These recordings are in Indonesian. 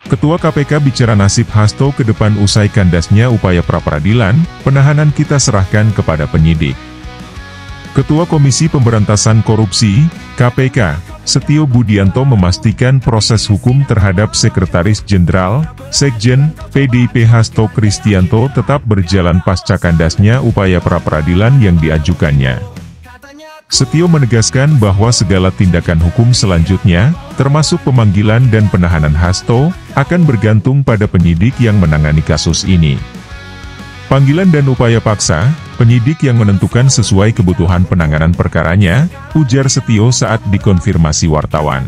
Ketua KPK bicara nasib Hasto ke depan usai kandasnya upaya pra-peradilan, penahanan kita serahkan kepada penyidik. Ketua Komisi Pemberantasan Korupsi, KPK, Setio Budianto memastikan proses hukum terhadap Sekretaris Jenderal, Sekjen, PDIP Hasto Kristianto tetap berjalan pasca kandasnya upaya pra-peradilan yang diajukannya. Setio menegaskan bahwa segala tindakan hukum selanjutnya, termasuk pemanggilan dan penahanan Hasto, akan bergantung pada penyidik yang menangani kasus ini. Panggilan dan upaya paksa, penyidik yang menentukan sesuai kebutuhan penanganan perkaranya, ujar Setio saat dikonfirmasi wartawan.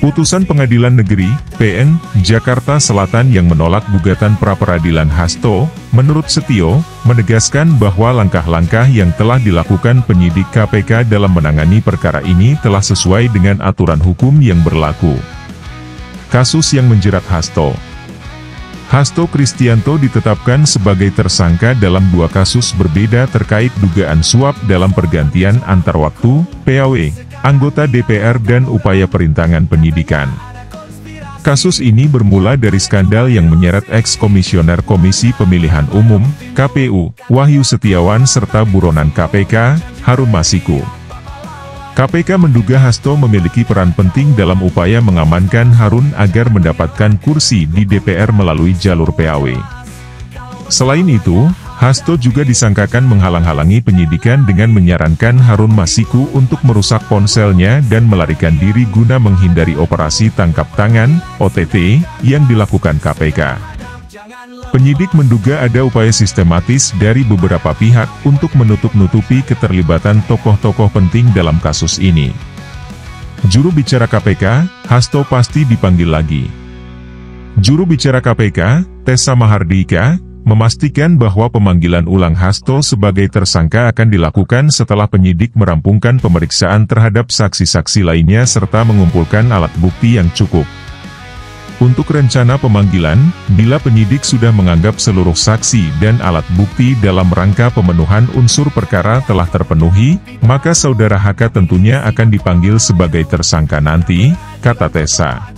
Putusan Pengadilan Negeri, PN, Jakarta Selatan yang menolak gugatan pra-peradilan Hasto, menurut Setio, menegaskan bahwa langkah-langkah yang telah dilakukan penyidik KPK dalam menangani perkara ini telah sesuai dengan aturan hukum yang berlaku. Kasus yang menjerat Hasto Kristianto ditetapkan sebagai tersangka dalam 2 kasus berbeda terkait dugaan suap dalam pergantian antar waktu, PAW, anggota DPR dan upaya perintangan penyidikan. Kasus ini bermula dari skandal yang menyeret ex-komisioner Komisi Pemilihan Umum, KPU, Wahyu Setiawan serta buronan KPK, Harun Masiku. KPK menduga Hasto memiliki peran penting dalam upaya mengamankan Harun agar mendapatkan kursi di DPR melalui jalur PAW. Selain itu, Hasto juga disangkakan menghalang-halangi penyidikan dengan menyarankan Harun Masiku untuk merusak ponselnya dan melarikan diri guna menghindari operasi tangkap tangan, OTT, yang dilakukan KPK. Penyidik menduga ada upaya sistematis dari beberapa pihak untuk menutup-nutupi keterlibatan tokoh-tokoh penting dalam kasus ini. Juru bicara KPK, Hasto pasti dipanggil lagi. Juru bicara KPK, Tessa Mahardika, memastikan bahwa pemanggilan ulang Hasto sebagai tersangka akan dilakukan setelah penyidik merampungkan pemeriksaan terhadap saksi-saksi lainnya serta mengumpulkan alat bukti yang cukup. Untuk rencana pemanggilan, bila penyidik sudah menganggap seluruh saksi dan alat bukti dalam rangka pemenuhan unsur perkara telah terpenuhi, maka saudara HK tentunya akan dipanggil sebagai tersangka nanti, kata Tessa.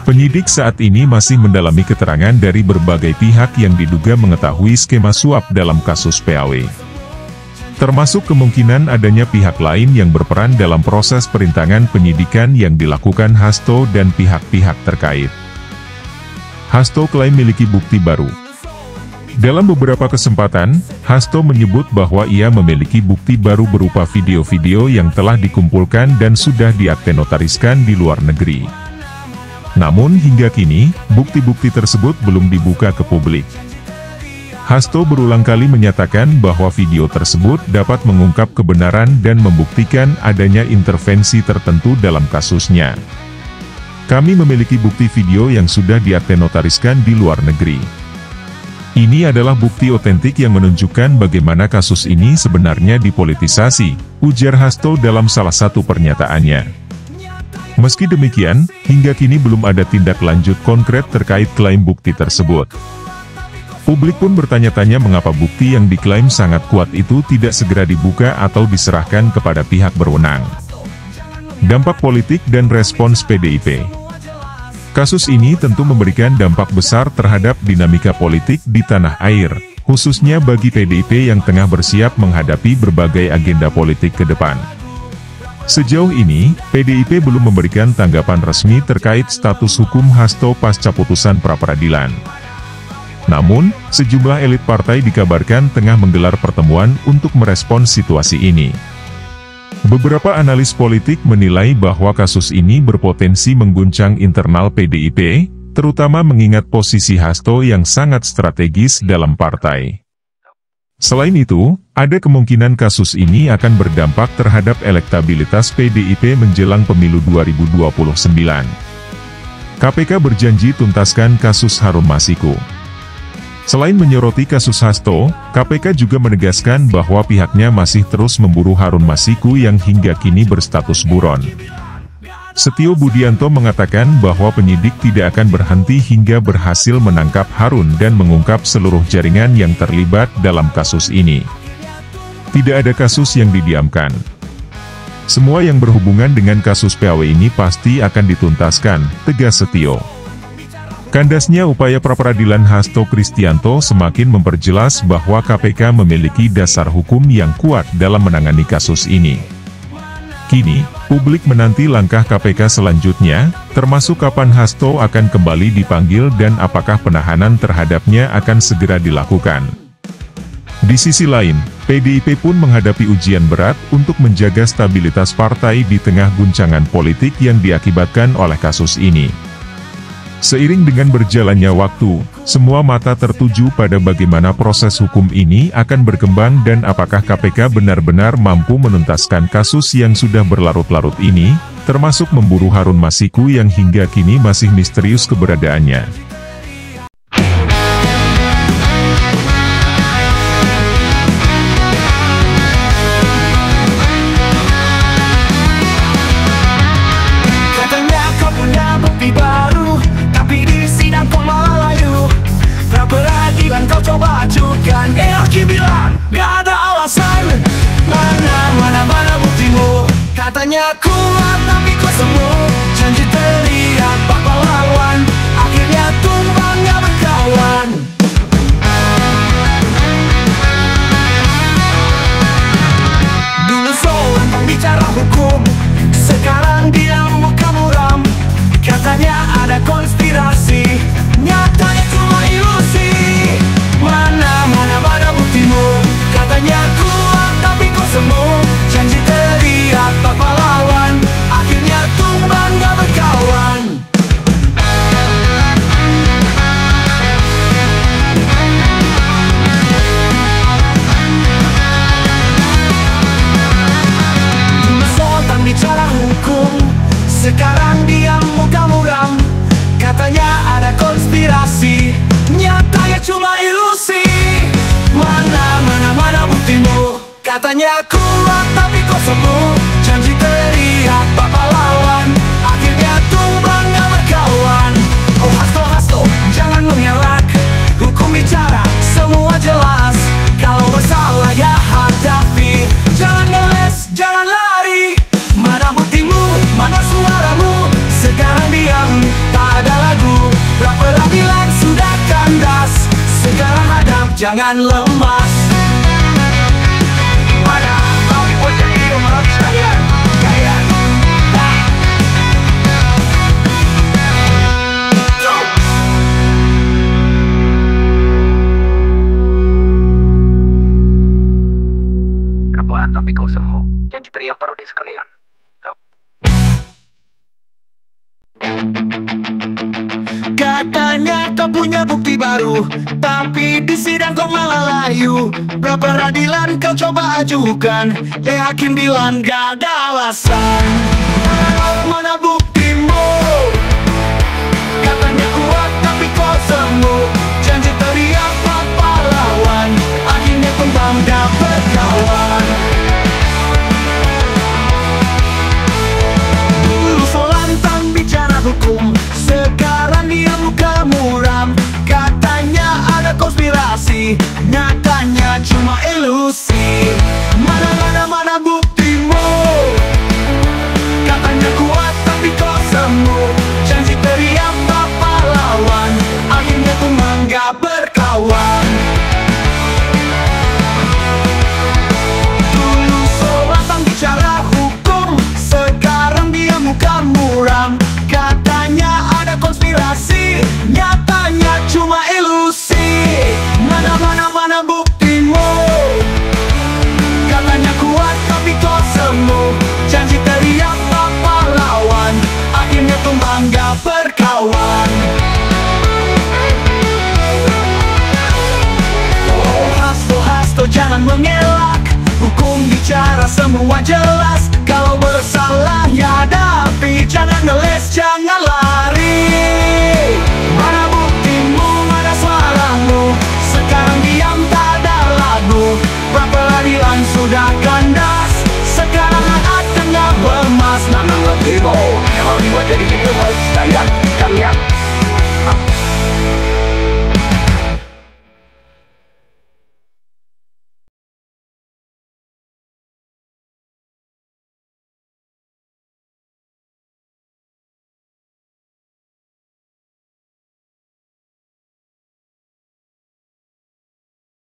Penyidik saat ini masih mendalami keterangan dari berbagai pihak yang diduga mengetahui skema suap dalam kasus PAW. Termasuk kemungkinan adanya pihak lain yang berperan dalam proses perintangan penyidikan yang dilakukan Hasto dan pihak-pihak terkait. Hasto klaim miliki bukti baru. Dalam beberapa kesempatan, Hasto menyebut bahwa ia memiliki bukti baru berupa video-video yang telah dikumpulkan dan sudah diaktenotariskan di luar negeri. Namun hingga kini, bukti-bukti tersebut belum dibuka ke publik. Hasto berulang kali menyatakan bahwa video tersebut dapat mengungkap kebenaran dan membuktikan adanya intervensi tertentu dalam kasusnya. Kami memiliki bukti video yang sudah diaktenotariskan di luar negeri. Ini adalah bukti otentik yang menunjukkan bagaimana kasus ini sebenarnya dipolitisasi, ujar Hasto dalam salah satu pernyataannya. Meski demikian, hingga kini belum ada tindak lanjut konkret terkait klaim bukti tersebut. Publik pun bertanya-tanya mengapa bukti yang diklaim sangat kuat itu tidak segera dibuka atau diserahkan kepada pihak berwenang. Dampak politik dan respons PDIP. Kasus ini tentu memberikan dampak besar terhadap dinamika politik di tanah air, khususnya bagi PDIP yang tengah bersiap menghadapi berbagai agenda politik ke depan. Sejauh ini, PDIP belum memberikan tanggapan resmi terkait status hukum Hasto pasca putusan pra-peradilan. Namun, sejumlah elit partai dikabarkan tengah menggelar pertemuan untuk merespons situasi ini. Beberapa analis politik menilai bahwa kasus ini berpotensi mengguncang internal PDIP, terutama mengingat posisi Hasto yang sangat strategis dalam partai. Selain itu, ada kemungkinan kasus ini akan berdampak terhadap elektabilitas PDIP menjelang pemilu 2029. KPK berjanji tuntaskan kasus Harun Masiku. Selain menyoroti kasus Hasto, KPK juga menegaskan bahwa pihaknya masih terus memburu Harun Masiku yang hingga kini berstatus buron. Setio Budianto mengatakan bahwa penyidik tidak akan berhenti hingga berhasil menangkap Harun dan mengungkap seluruh jaringan yang terlibat dalam kasus ini. Tidak ada kasus yang didiamkan. Semua yang berhubungan dengan kasus PAW ini pasti akan dituntaskan, tegas Setio. Kandasnya upaya pra-peradilan Hasto Kristianto semakin memperjelas bahwa KPK memiliki dasar hukum yang kuat dalam menangani kasus ini. Kini, publik menanti langkah KPK selanjutnya, termasuk kapan Hasto akan kembali dipanggil dan apakah penahanan terhadapnya akan segera dilakukan. Di sisi lain, PDIP pun menghadapi ujian berat untuk menjaga stabilitas partai di tengah guncangan politik yang diakibatkan oleh kasus ini. Seiring dengan berjalannya waktu, semua mata tertuju pada bagaimana proses hukum ini akan berkembang dan apakah KPK benar-benar mampu menuntaskan kasus yang sudah berlarut-larut ini, termasuk memburu Harun Masiku yang hingga kini masih misterius keberadaannya. Katanya kuat tapi kok semu, janji teriak bak pahlawan, akhirnya tumbang gak berkawan. Dulu seorang pembicara hukum, sekarang dia muka muram. Katanya ada konspirasi, nyatanya cuma ilusi. Mana buktimu, katanya kuat tapi kok semu, janji teriak bak pahlawan, akhirnya tumbang gak berkawan. Dulu sultan bicara hukum, sekarang dia muka muram. Katanya ada konspirasi, nyatanya cuma ilusi. Mana buktimu, katanya kuat tapi kok semu, janji teriak bak pahlawan, akhirnya tumbang gak berkawan. Oh Hasto, jangan mengelak, hukum bicara semua jelas. Kalau bersalah ya hadapi, jangan ngeles, jangan lari. Mana buktimu, mana suaramu, sekarang diam, tak ada lagu. Pra-peradilan sudah kandas, sekarang hadap, jangan lemas. Tapi kau semua janji teriak parodi sekalian. Katanya kau punya bukti baru, tapi di sidang kau malah layu. Pra-peradilan kau coba ajukan, hakim bilang gak ada alasan. Mana buktimu, katanya kuat tapi kau semu, janji teriak bak pahlawan, akhirnya tumbang gak berkawan. Hukum, sekarang dia muka muram. Katanya ada konspirasi, nyatanya cuma ilusi. Mana buktimu, katanya kuat tapi kok semu, janji teriak bak pahlawan, akhirnya tumbang gak berkawan. Dulu seorang pembicara hukum, sekarang dia muka muram. Katanya ada konspirasi, nyatanya cuma ilusi. Mana buktimu, katanya kuat tapi kok semu, janji teriak bak pahlawan, akhirnya tumbang gak berkawan. Oh Hasto, jangan mengelak, hukum bicara semua jelas. Kalau bersalah ya hadapi, jangan ngeles, jangan